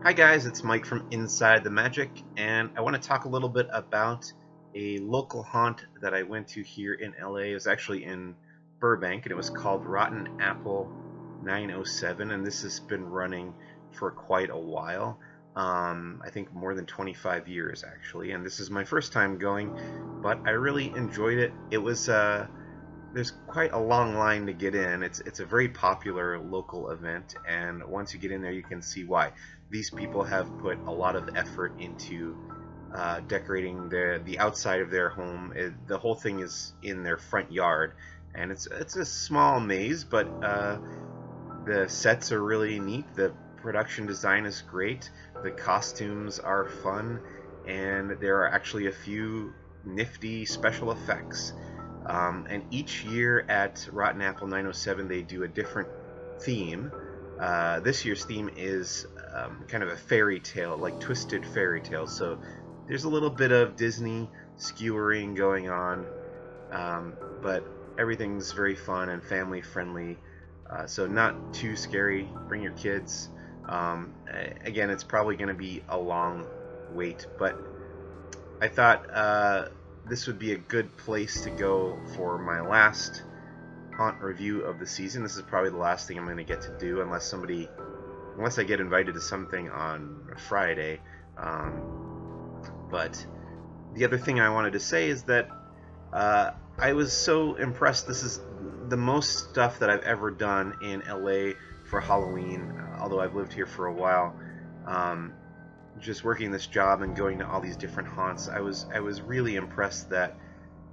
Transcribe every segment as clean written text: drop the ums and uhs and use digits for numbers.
Hi guys, it's Mike from Inside the Magic, and I want to talk a little bit about a local haunt that I went to here in LA. It was actually in Burbank, and it was called Rotten Apple 907, and this has been running for quite a while. I think more than 25 years actually, and this is my first time going, but I really enjoyed it. It was there's quite a long line to get in. It's a very popular local event, and once you get in there you can see why. These people have put a lot of effort into decorating the outside of their home. The whole thing is in their front yard, and it's a small maze, but the sets are really neat. The production design is great. The costumes are fun, and there are actually a few nifty special effects. And each year at Rotten Apple 907 they do a different theme. This year's theme is kind of a fairy tale, like twisted fairy tale. So there's a little bit of Disney skewering going on, but everything's very fun and family friendly. So not too scary. Bring your kids. Again, it's probably going to be a long wait, but I thought this would be a good place to go for my last haunt review of the season. This is probably the last thing I'm going to get to do unless I get invited to something on Friday. But the other thing I wanted to say is that I was so impressed. This is the most stuff that I've ever done in LA for Halloween, although I've lived here for a while. Just working this job and going to all these different haunts, I was really impressed that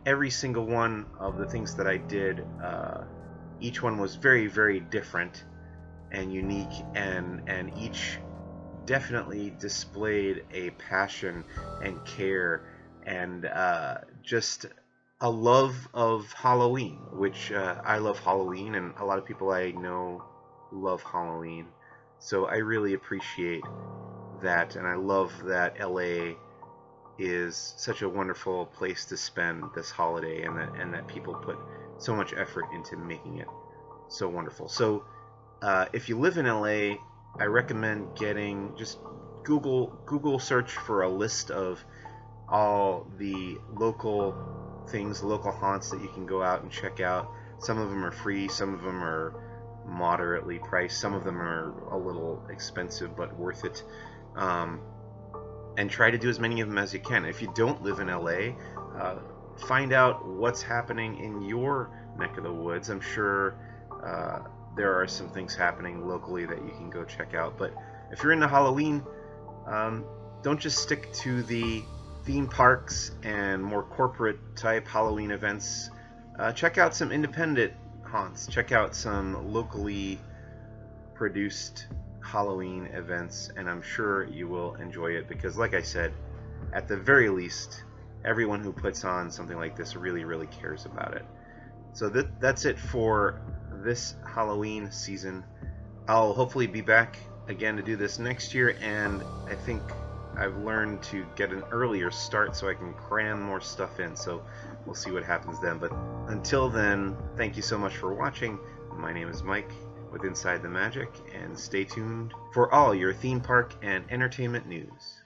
every single one of the things that I did, each one was very, very different and unique, and each definitely displayed a passion and care and just a love of Halloween, which I love Halloween, and a lot of people I know love Halloween. So I really appreciate that, and I love that LA is such a wonderful place to spend this holiday, and that people put so much effort into making it so wonderful. So if you live in LA, I recommend just Google search for a list of all the local things, local haunts that you can go out and check out. Some of them are free, some of them are moderately priced, some of them are a little expensive but worth it. And try to do as many of them as you can. If you don't live in LA, find out what's happening in your neck of the woods. I'm sure there are some things happening locally that you can go check out. But if you're into Halloween, don't just stick to the theme parks and more corporate type Halloween events. Check out some independent haunts. Check out some locally produced Halloween events, and I'm sure you will enjoy it, because like I said, at the very least, everyone who puts on something like this really, really cares about it. So that's it for this Halloween season. I'll hopefully be back again to do this next year, and I think I've learned to get an earlier start so I can cram more stuff in, so we'll see what happens then. But until then, thank you so much for watching. My name is Mike with Inside the Magic, and stay tuned for all your theme park and entertainment news.